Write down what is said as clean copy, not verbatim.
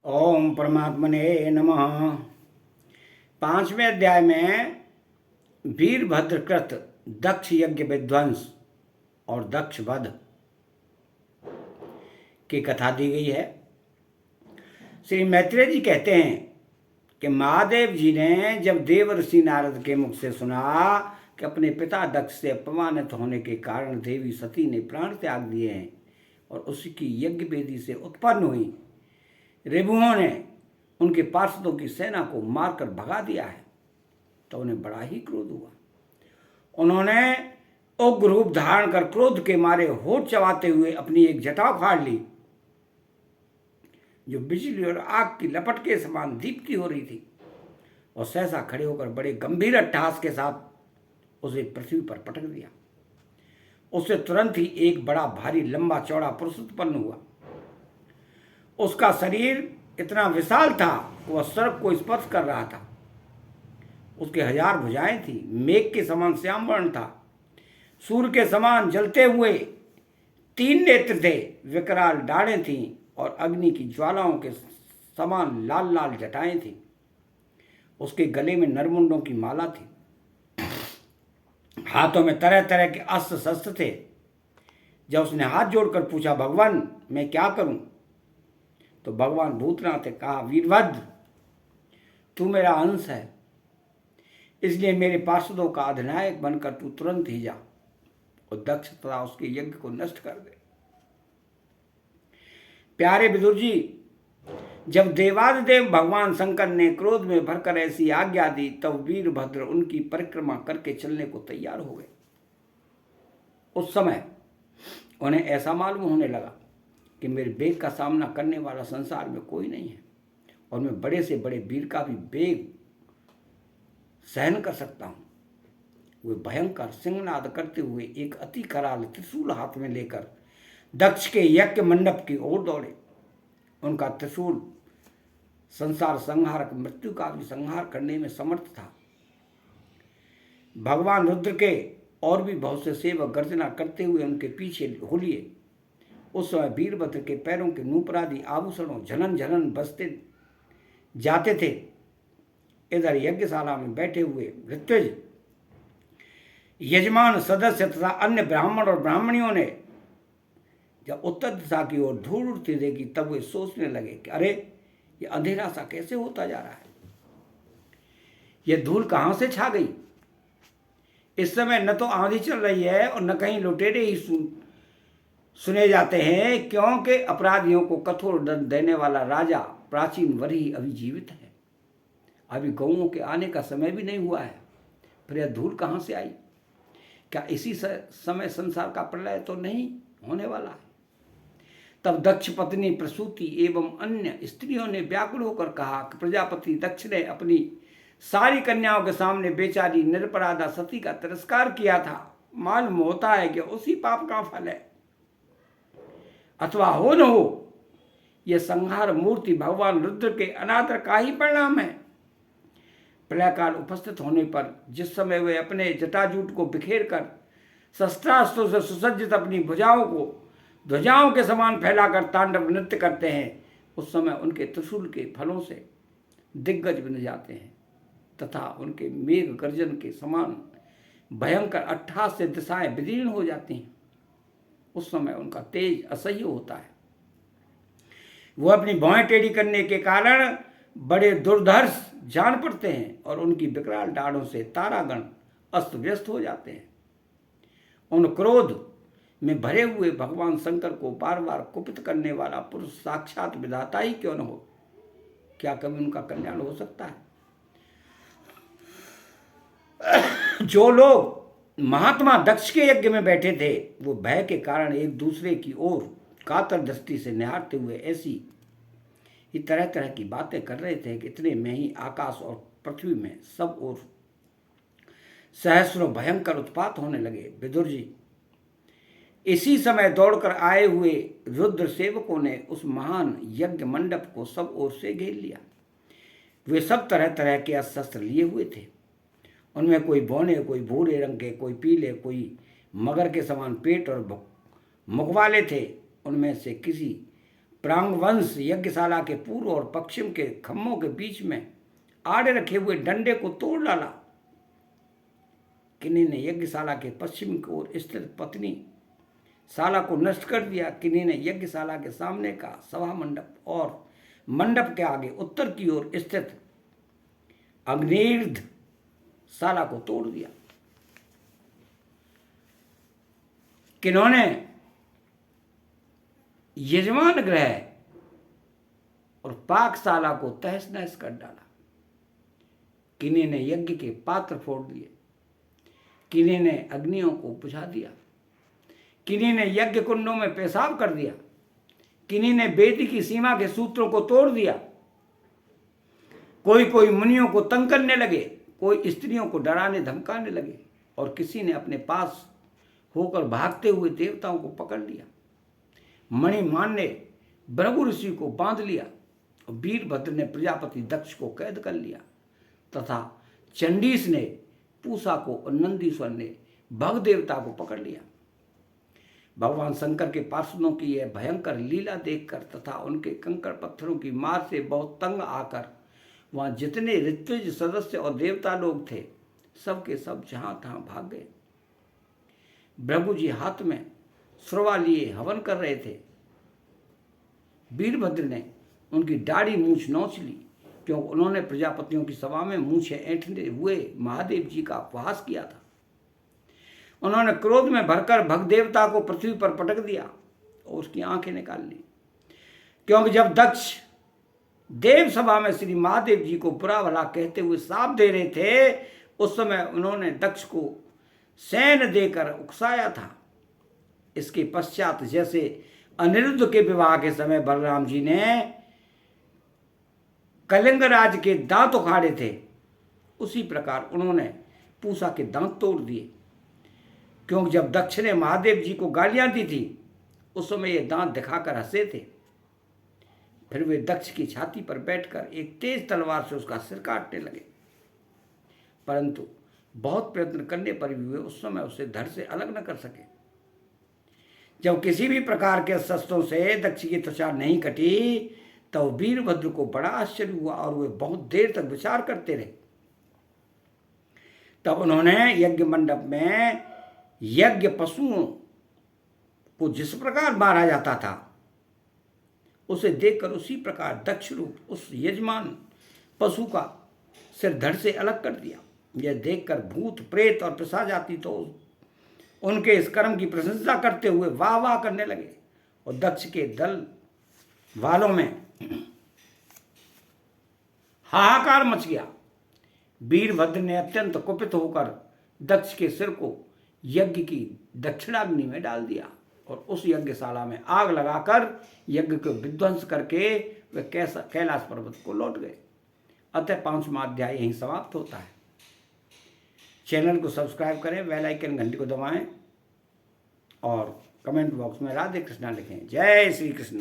ओम परमात्मने नमः। 5वें अध्याय में वीरभद्र कृत दक्ष यज्ञ विध्वंस और दक्ष वध की कथा दी गई है। श्री मैत्रेय जी कहते हैं कि महादेव जी ने जब देव ऋषि नारद के मुख से सुना कि अपने पिता दक्ष से अपमानित होने के कारण देवी सती ने प्राण त्याग दिए हैं और उसकी यज्ञ वेदी से उत्पन्न हुई रिभुओं ने उनके पार्षदों की सेना को मारकर भगा दिया है, तो उन्हें बड़ा ही क्रोध हुआ। उन्होंने उग्र रूप धारण कर क्रोध के मारे होठ चबाते हुए अपनी एक जटा उखाड़ ली, जो बिजली और आग की लपट के समान दीप्ति हो रही थी, और सहसा खड़े होकर बड़े गंभीर अट्टहास के साथ उसे पृथ्वी पर पटक दिया। उससे तुरंत ही एक बड़ा भारी लंबा चौड़ा पुरुष उत्पन्न हुआ। उसका शरीर इतना विशाल था वह स्वर्ग को स्पर्श कर रहा था। उसके 1000 भुजाएं थी, मेघ के समान श्याम वर्ण था, सूर्य के समान जलते हुए 3 नेत्र थे, विकराल डाढ़ें थीं और अग्नि की ज्वालाओं के समान लाल लाल जटाएं थीं। उसके गले में नरमुंडों की माला थी, हाथों में तरह तरह के अस्त्र शस्त्र थे। जब उसने हाथ जोड़कर पूछा, भगवान मैं क्या करूं, तो भगवान भूतनाथ ने कहा, वीरभद्र तू मेरा अंश है, इसलिए मेरे पार्षदों का अधिनायक बनकर तू तुरंत ही जा और दक्ष तथा उसके यज्ञ को नष्ट कर दे। प्यारे विदुर जी, जब देवादिदेव भगवान शंकर ने क्रोध में भरकर ऐसी आज्ञा दी, तब वीरभद्र उनकी परिक्रमा करके चलने को तैयार हो गए। उस समय उन्हें ऐसा मालूम होने लगा कि मेरे बेग का सामना करने वाला संसार में कोई नहीं है और मैं बड़े से बड़े वीर का भी बेग सहन कर सकता हूं। वे भयंकर सिंहनाद करते हुए एक अति कराल त्रिशूल हाथ में लेकर दक्ष के यज्ञ मंडप की ओर दौड़े। उनका त्रिशूल संसार संहारक मृत्यु का भी संहार करने में समर्थ था। भगवान रुद्र के और भी बहुत से सेवक गर्जना करते हुए उनके पीछे हो लिए। उस समय वीरभद्र के पैरों के नूपुरादि आभूषणों झनन झनन बसते जाते थे। इधर यज्ञशाला में बैठे हुए ऋत्विज, यजमान सदस्य तथा अन्य ब्राह्मण और ब्राह्मणियों ने जब उत्तर दिशा की ओर धूल उड़ती देखी, तब वे सोचने लगे कि अरे ये अंधेरा सा कैसे होता जा रहा है, ये धूल कहाँ से छा गई। इस समय न तो आंधी चल रही है और न कहीं लुटेरे ही सुने जाते हैं, क्योंकि अपराधियों को कठोर दंड देने वाला राजा प्राचीन वरी अभी जीवित है। अभी गौओं के आने का समय भी नहीं हुआ है, फिर यह धूल कहाँ से आई। क्या इसी समय संसार का प्रलय तो नहीं होने वाला है। तब दक्ष पत्नी प्रसूति एवं अन्य स्त्रियों ने व्याकुल होकर कहा कि प्रजापति दक्ष ने अपनी सारी कन्याओं के सामने बेचारी निरपराधा सती का तिरस्कार किया था। मालूम होता है कि उसी पाप का फल है, अथवा हो न हो यह संहार मूर्ति भगवान रुद्र के अनादर का ही परिणाम है। प्रलय काल उपस्थित होने पर जिस समय वे अपने जटाजूट को बिखेर कर शस्त्रास्त्रों से सुसज्जित अपनी भुजाओं को ध्वजाओं के समान फैलाकर तांडव नृत्य करते हैं, उस समय उनके त्रिशूल के फलों से दिग्गज बन जाते हैं तथा उनके मेघ गर्जन के समान भयंकर अट्टहास से दिशाएं विदीर्ण हो जाती हैं। उस समय उनका तेज असह्य होता है। वो अपनी भौहें टेढ़ी करने के कारण बड़े दुर्धर्ष जान पड़ते हैं और उनकी विकराल डाढ़ों से तारागण अस्त व्यस्त हो जाते हैं। उन क्रोध में भरे हुए भगवान शंकर को बार बार कुपित करने वाला पुरुष साक्षात विधाता ही क्यों न हो, क्या कभी उनका कल्याण हो सकता है। जो लोग महात्मा दक्ष के यज्ञ में बैठे थे, वो भय के कारण एक दूसरे की ओर कातर दृष्टि से निहारते हुए ऐसी ही तरह तरह की बातें कर रहे थे कि इतने में ही आकाश और पृथ्वी में सब ओर सहस्रों भयंकर उत्पात होने लगे। विदुर जी, इसी समय दौड़कर आए हुए रुद्र सेवकों ने उस महान यज्ञ मंडप को सब ओर से घेर लिया। वे सब तरह तरह के अस्त्र शस्त्र लिए हुए थे। उनमें कोई बौने, कोई भूरे रंग के, कोई पीले, कोई मगर के समान पेट और मुख वाले थे। उनमें से किसी प्रांगवंश यज्ञशाला के पूर्व और पश्चिम के खम्भों के बीच में आड़े रखे हुए डंडे को तोड़ डाला। किन्हीं ने यज्ञशाला के पश्चिम की ओर स्थित पत्नी शाला को नष्ट कर दिया। किन्हीं ने यज्ञशाला के सामने का सभा मंडप और मंडप के आगे उत्तर की ओर स्थित अग्निर्ध शाला को तोड़ दिया। किन्होंने यजमान गृह और पाकशाला को तहस नहस कर डाला। किन्हीं ने यज्ञ के पात्र फोड़ दिए, किन्हीं ने अग्नियों को बुझा दिया, किन्हीं ने यज्ञ कुंडों में पेशाब कर दिया, किन्हीं ने वेदी की सीमा के सूत्रों को तोड़ दिया। कोई मुनियों को तंग करने लगे, कोई स्त्रियों को डराने धमकाने लगे और किसी ने अपने पास होकर भागते हुए देवताओं को पकड़ लिया। मणिमान ने भृगु ऋषि को बांध लिया और वीरभद्र ने प्रजापति दक्ष को कैद कर लिया तथा चंडीस ने पूषा को और नंदीश्वर ने भग देवता को पकड़ लिया। भगवान शंकर के पार्षदों की यह भयंकर लीला देखकर तथा उनके कंकड़ पत्थरों की मार से बहुत तंग आकर वहां जितने ऋत्विज सदस्य और देवता लोग थे सबके सब जहां तहां भाग गए। भृगु जी हाथ में सुरवा लिए हवन कर रहे थे। वीरभद्र ने उनकी दाढ़ी मूछ नोच ली, क्योंकि उन्होंने प्रजापतियों की सभा में मूछें ऐंठते हुए महादेव जी का उपहास किया था। उन्होंने क्रोध में भरकर भग देवता को पृथ्वी पर पटक दिया और उसकी आंखें निकाल ली, क्योंकि जब दक्ष देव सभा में श्री महादेव जी को बुरा भला कहते हुए शाप दे रहे थे उस समय उन्होंने दक्ष को सैन देकर उकसाया था। इसके पश्चात जैसे अनिरुद्ध के विवाह के समय बलराम जी ने कलिंगराज के दांत उखाड़े थे, उसी प्रकार उन्होंने पूषा के दांत तोड़ दिए। क्योंकि जब दक्ष ने महादेव जी को गालियां दी थी उस समय ये दांत दिखाकर हंसे थे। फिर वे दक्ष की छाती पर बैठकर एक तेज तलवार से उसका सिर काटने लगे, परंतु बहुत प्रयत्न करने पर भी वे उस समय उसे धड़ से अलग न कर सके। जब किसी भी प्रकार के शस्त्रों से दक्ष की त्वचा नहीं कटी तो वीरभद्र को बड़ा आश्चर्य हुआ और वे बहुत देर तक विचार करते रहे। तब उन्होंने यज्ञ मंडप में यज्ञ पशुओं को जिस प्रकार मारा जाता था उसे देखकर उसी प्रकार दक्ष रूप उस यजमान पशु का सिर धड़ से अलग कर दिया। यह देखकर भूत प्रेत और पिशाच जाति तो उनके इस कर्म की प्रशंसा करते हुए वाह वाह करने लगे और दक्ष के दल वालों में हाहाकार मच गया। वीरभद्र ने अत्यंत कुपित होकर दक्ष के सिर को यज्ञ की दक्षिणाग्नि में डाल दिया और उस यज्ञशाला में आग लगाकर यज्ञ को विध्वंस करके वे कैलाश पर्वत को लौट गए। अतः 5वां अध्याय यहीं समाप्त होता है। चैनल को सब्सक्राइब करें, बेल आइकन घंटी को दबाएं और कमेंट बॉक्स में राधे कृष्णा लिखें। जय श्री कृष्ण।